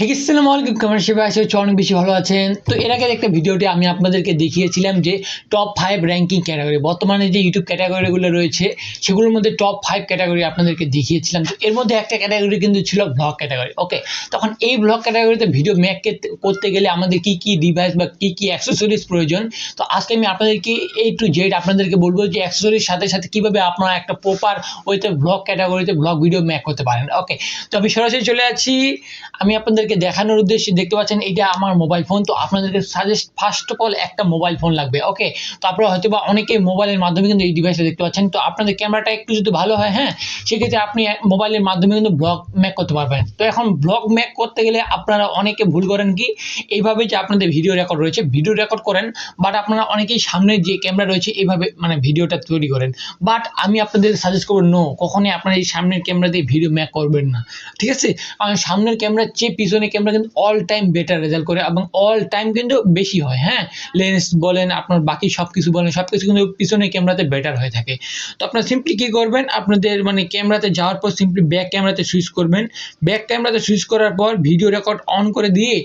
আসসালামু আলাইকুম, কেমন সেবা আছে? অনেক বেশি ভালো আছেন। তো এর আগের একটা ভিডিওতে আমি আপনাদেরকে দেখিয়েছিলাম যে টপ 5 র্যাঙ্কিং ক্যাটাগরি, বর্তমানে যে ইউটিউব ক্যাটাগরিগুলো রয়েছে সেগুলোর মধ্যে টপ 5 ক্যাটাগরি আপনাদেরকে দেখিয়েছিলাম। তো এর মধ্যে একটা ক্যাটাগরি কিন্তু ছিল ব্লগ ক্যাটাগরি। ওকে, তখন এই ব্লগ ক্যাটাগরিতে ভিডিও মেক করতে গেলে আমাদের কি কি ডিভাইস বা কি কি অ্যাক্সেসরিজ প্রয়োজন। তো আজকে আমি আপনাদেরকে A to Z আপনাদেরকে বলবো যে অ্যাক্সেসরিজ সাথে সাথে কিভাবে আপনারা একটা প্রপার ওইতে ব্লগ ক্যাটাগরিতে ব্লগ ভিডিও মেক করতে পারেন। ওকে, তো আমি সরাসরি চলে যাচ্ছি। আমি আপনাদেরকে দেখানোর উদ্দেশ্যে, দেখতে পাচ্ছেন এটা আমার মোবাইল ফোন। তো আপনাদেরকে সাজেস্ট ফার্স্ট অফ অল একটা মোবাইল ফোন লাগবে। ওকে, তো আপনারা হয়তো বা অনেকেই মোবাইলের মাধ্যমে কিন্তু এই ডিভাইসটা দেখতে পাচ্ছেন। তো আপনাদের ক্যামেরাটা একটু যদি ভালো হয়, হ্যাঁ, সেক্ষেত্রে আপনি মোবাইলের মাধ্যমে কিন্তু ব্লগ মেক করতে পারবেন। তো এখন ব্লগ মেক করতে গেলে আপনারা অনেকে ভুল করেন কি, এইভাবে যে আপনাদের ভিডিও রেকর্ড রয়েছে, ভিডিও রেকর্ড করেন, বাট আপনারা অনেকেই সামনের যে ক্যামেরা রয়েছে এইভাবে মানে ভিডিওটা তৈরি করেন। বাট আমি আপনাদের সাজেস্ট করবো নো, কখনোই আপনারা এই সামনের ক্যামেরা দিয়ে ভিডিও মেক করবেন না। ঠিক আছে, কারণ সামনের ক্যামেরার চেয়ে পিছনের ক্যামেরা কিন্তু অল টাইম বেটার রেজাল্ট করে এবং অল টাইম কিন্তু বেশি হয়। হ্যাঁ, লেন্স বলেন, আপনার বাকি সব কিছু বলেন, সব কিছু কিন্তু পিছনের ক্যামেরাতে বেটার হয়ে থাকে। তো আপনারা সিম্পলি কী করবেন, আপনাদের মানে ক্যামেরাতে যাওয়ার পর সিম্পলি ব্যাক ক্যামেরাতে সুইচ করবেন। ব্যাক ক্যামেরাতে সুইচ করার পর ভিডিও রেকর্ড অন করে দিয়ে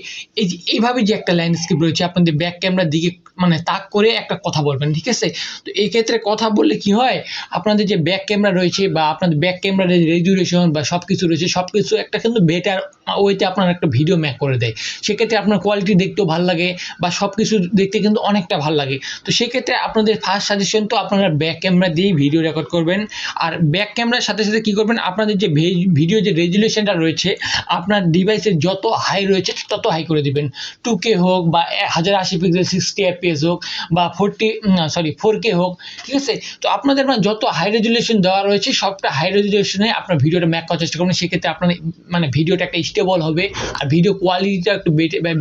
এই যে এইভাবে যে একটা ল্যান্ডস্কেপ রয়েছে, আপনাদের ব্যাক ক্যামেরার দিকে মানে তাক করে একটা কথা বলবেন। ঠিক আছে, তো এই ক্ষেত্রে কথা বললে কি হয়, আপনাদের যে ব্যাক ক্যামেরা রয়েছে বা আপনাদের ব্যাক ক্যামেরার রেজুলেশন বা সব কিছু রয়েছে, সব কিছু একটা কিন্তু বেটার ওইতে আপনার একটা ভিডিও মেক করে দেয়। সেক্ষেত্রে আপনার কোয়ালিটি দেখতেও ভালো লাগে বা সব কিছু দেখতে কিন্তু অনেকটা ভালো লাগে। তো সেক্ষেত্রে আপনাদের ফার্স্ট সাজেশন তো আপনারা ব্যাক ক্যামেরা দিয়েই ভিডিও রেকর্ড করবেন। আর ব্যাক ক্যামেরার সাথে সাথে কী করবেন, আপনাদের যে ভিডিও যে রেজুলেশনটা রয়েছে আপনার ডিভাইসের যত হাই রয়েছে তত হাই করে দিবেন। 2K হোক বা 1080 পিক্সেল 60 fps হোক বা 4K হোক। ঠিক আছে, তো আপনাদের মানে যত হাই রেজুলেশন দেওয়া রয়েছে সবটা হাই রেজুলেশনে আপনার ভিডিওটা মেক করার চেষ্টা করবেন। সেক্ষেত্রে আপনার মানে ভিডিওটা একটা স্টেবল হবে আর ভিডিও কোয়ালিটিটা একটু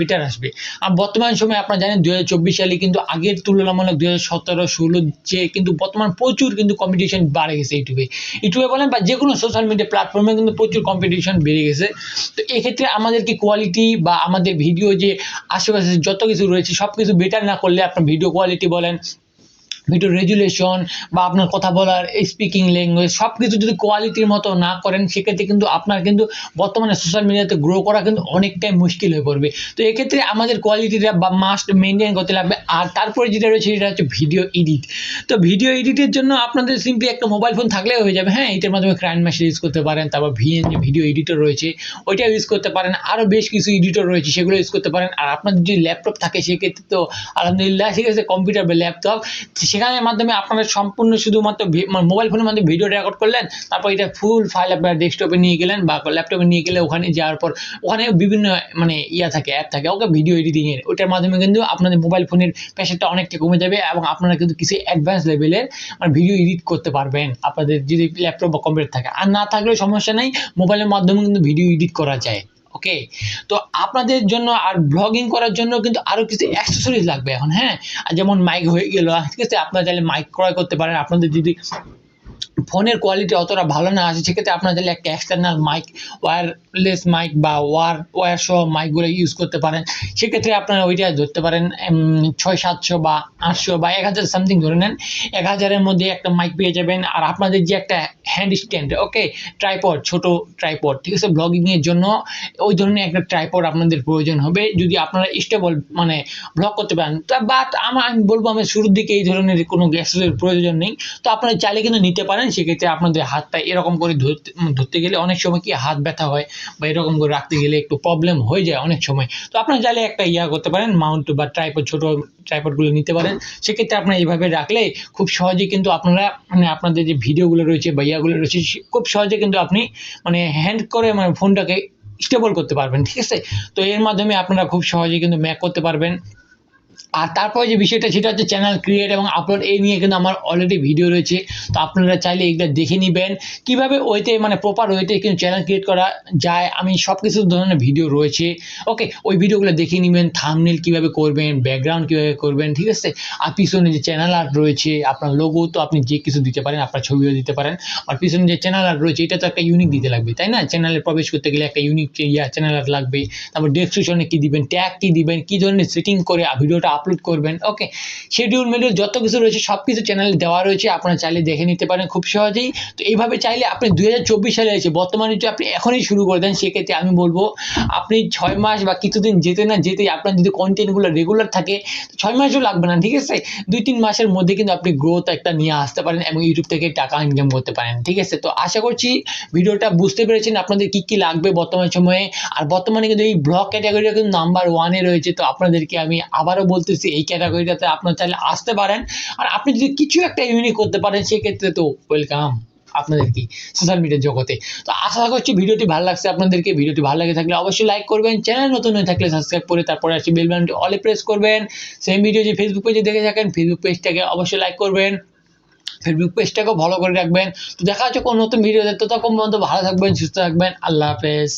বেটার আসবে। আর বর্তমান সময়ে আপনারা জানেন 2024 সালে কিন্তু আগের তুলনামূলক 2017-16 যে কিন্তু বর্তমান প্রচুর কিন্তু কম্পিটিশন বাড়ে গেছে। ইউটিউবে বলেন বা যে কোনো সোশ্যাল মিডিয়া প্ল্যাটফর্মে কিন্তু প্রচুর কম্পিটিশন বেড়ে গেছে। তো এক্ষেত্রে আমাদেরকে কোয়ালিটি বা আমাদের ভিডিও যে আশেপাশে যত কিছু রয়েছে সব কিছু বেটার না করলে আপনার ভিডিও কোয়ালিটি বলেন, ভিডিও রেজুলেশন বা আপনার কথা বলার স্পিকিং ল্যাঙ্গুয়েজ সব কিছু যদি কোয়ালিটির মতো না করেন, সেক্ষেত্রে কিন্তু আপনার কিন্তু বর্তমানে সোশ্যাল মিডিয়াতে গ্রো করা কিন্তু অনেকটাই মুশকিল হয়ে পড়বে। তো এক্ষেত্রে আমাদের কোয়ালিটিটা বা মাস্ট মেনটেন করতে লাগবে। আর তারপরে যেটা রয়েছে সেটা হচ্ছে ভিডিও এডিট। তো ভিডিও এডিটের জন্য আপনাদের সিম্পলি একটা মোবাইল ফোন থাকলেও হয়ে যাবে। হ্যাঁ, এটার মাধ্যমে ক্রাইন মেশিন ইউজ করতে পারেন, তারপর ভিএন যে ভিডিও এডিটর রয়েছে ওইটা ইউজ করতে পারেন, আরও বেশ কিছু এডিটর রয়েছে সেগুলো ইউজ করতে পারেন। আর আপনার যদি ল্যাপটপ থাকে সেক্ষেত্রে তো আলহামদুলিল্লাহ, ঠিক আছে, কম্পিউটার বা ল্যাপটপ, সেখানের মাধ্যমে আপনারা সম্পূর্ণ শুধুমাত্র মোবাইল ফোনের মাধ্যমে ভিডিও রেকর্ড করলেন, তারপর এটা ফুল ফাইল আপনার ডেস্কটপে নিয়ে গেলেন বা ল্যাপটপে নিয়ে গেলে ওখানে যাওয়ার পর ওখানে বিভিন্ন মানে থাকে, অ্যাপ থাকে, ওকে, ভিডিও এডিটিংয়ের, ওটার মাধ্যমে কিন্তু আপনাদের মোবাইল ফোনের প্রেশারটা অনেকটা কমে যাবে এবং আপনারা কিন্তু কিছু অ্যাডভান্স লেভেলের মানে ভিডিও এডিট করতে পারবেন আপনাদের যদি ল্যাপটপ বা কম্পিউটার থাকে। আর না থাকলেও সমস্যা নেই, মোবাইলের মাধ্যমে কিন্তু ভিডিও এডিট করা যায়। ওকে, তো আপনাদের জন্য আর ব্লগিং করার জন্য কিন্তু আরও কিছু অ্যাক্সেসরিজ লাগবে এখন। হ্যাঁ, যেমন মাইক হয়ে গেল, ঠিক আছে, আপনারা চাইলে মাইক ক্রয় করতে পারেন। আপনাদের যদি ফোনের কোয়ালিটি অতটা ভালো না আসে, সেক্ষেত্রে আপনারা চাইলে একটা এক্সটার্নাল মাইক, ওয়্যারলেস মাইক বা ওয়্যার সহ মাইকগুলো ইউজ করতে পারেন। সেক্ষেত্রে আপনারা ওইটা ধরতে পারেন 600-700 বা 800 বা 1000 সামথিং ধরে নেন, 1000-এর মধ্যে একটা মাইক পেয়ে যাবেন। আর আপনাদের যে একটা হ্যান্ড স্ট্যান্ড, ওকে, ট্রাইপড, ছোট ট্রাইপড, ঠিক আছে, ব্লগিংয়ের জন্য ওই ধরনের একটা ট্রাইপড আপনাদের প্রয়োজন হবে যদি আপনারা স্টেবল মানে ব্লগ করতে পারেন। তা বাট আমি বলবো আমি শুরুর দিকে এই ধরনের কোনো গ্যাসের প্রয়োজন নেই। তো আপনারা চাইলে কিন্তু নিতে পারেন। সেক্ষেত্রে আপনাদের হাতটা এরকম করে ধরতে গেলে অনেক সময় কি হাত ব্যথা হয় বা এরকম করে রাখতে গেলে একটু প্রবলেম হয়ে যায় অনেক সময়। তো আপনারা চাইলে একটা করতে পারেন, মাউন্ট বা ট্রাইপড, ছোট ট্রাইপডগুলো নিতে পারেন। সেক্ষেত্রে আপনারা এইভাবে রাখলে খুব সহজেই কিন্তু আপনারা মানে আপনাদের যে ভিডিওগুলো রয়েছে বা ইয়াগুলো রয়েছে খুব সহজে কিন্তু আপনি মানে হ্যান্ড করে মানে ফোনটাকে স্টেবল করতে পারবেন। ঠিক আছে, তো এর মাধ্যমে আপনারা খুব সহজেই কিন্তু মেক করতে পারবেন। আর তারপরে যে বিষয়টা সেটা হচ্ছে চ্যানেল ক্রিয়েট এবং আপলোড, এই নিয়ে কিন্তু আমার অলরেডি ভিডিও রয়েছে। তো আপনারা চাইলে এগুলো দেখে নেবেন কীভাবে ওইতে মানে প্রপার ওইতে কিন্তু চ্যানেল ক্রিয়েট করা যায়। আমি সব কিছু ধরনের ভিডিও রয়েছে। ওকে, ওই ভিডিওগুলো দেখে নেবেন, থাম্বনেল কীভাবে করবেন, ব্যাকগ্রাউন্ড কীভাবে করবেন, ঠিক আছে। আর পিছনে যে চ্যানেল আর্ট রয়েছে, আপনার লোগো তো আপনি যে কিছু দিতে পারেন, আপনার ছবিও দিতে পারেন। আর পিছনে যে চ্যানেল আর্ট রয়েছে এটা তো একটা ইউনিক দিতে লাগবে, তাই না? চ্যানেলে প্রবেশ করতে গেলে একটা ইউনিক চ্যানেল আর্ট লাগবে। তারপর ডেসক্রিপশনে কী দিবেন, ট্যাগ কী দিবেন, কী ধরনের সেটিং করে ভিডিওটা ভিডিওটা আপলোড করবেন। ওকে, শিডিউল মিডিউল যত কিছু রয়েছে সব কিছু চ্যানেলে দেওয়া রয়েছে, আপনারা চাইলে দেখে নিতে পারেন খুব সহজেই। তো এইভাবে চাইলে আপনি 2024 সালে এসে বর্তমানে যদি আপনি এখনই শুরু করে দেন, সেক্ষেত্রে আমি বলবো আপনি 6 মাস বা কিছুদিন যেতে না যেতেই আপনার যদি কন্টেন্টগুলো রেগুলার থাকে 6 মাসও লাগবে না, ঠিক আছে, 2-3 মাসের মধ্যে কিন্তু আপনি গ্রোথ একটা নিয়ে আসতে পারেন এবং ইউটিউব থেকে টাকা ইনকাম করতে পারেন, ঠিক আছে। তো আশা করছি ভিডিওটা বুঝতে পেরেছেন আপনাদের কি কি লাগবে বর্তমান সময়ে। আর বর্তমানে কিন্তু এই ব্লগ ক্যাটাগরিটা কিন্তু নাম্বার 1-এ রয়েছে। তো আপনাদেরকে আমি আবারও বলতেছি এই ক্যাটাগরিটাতে আপনারা চাইলে আসতে পারেন। আর আপনি যদি কিছু একটা ইউনিক করতে পারেন সেক্ষেত্রে তো ওয়েলকাম আপনাদের কি সোশ্যাল মিডিয়ার জগতে। তো আশা করছি ভিডিওটি ভালো লাগছে আপনাদেরকে। ভিডিওটি ভালো লাগে থাকলে অবশ্যই লাইক করবেন, চ্যানেল নতুন হয়ে থাকলে সাবস্ক্রাইব করে তারপরে আসি বেল বাটনটি অলে প্রেস করবেন। সেম ভিডিও যে ফেসবুক পেজে দেখে থাকেন ফেসবুক পেজটাকে অবশ্যই লাইক করবেন, ফেসবুক পেজটাকেও ফলো করে রাখবেন। তো দেখা হচ্ছে কোনো নতুন ভিডিওতে, ততক্ষণ পর্যন্ত ভালো থাকবেন, সুস্থ থাকবেন, আল্লাহ হাফেজ।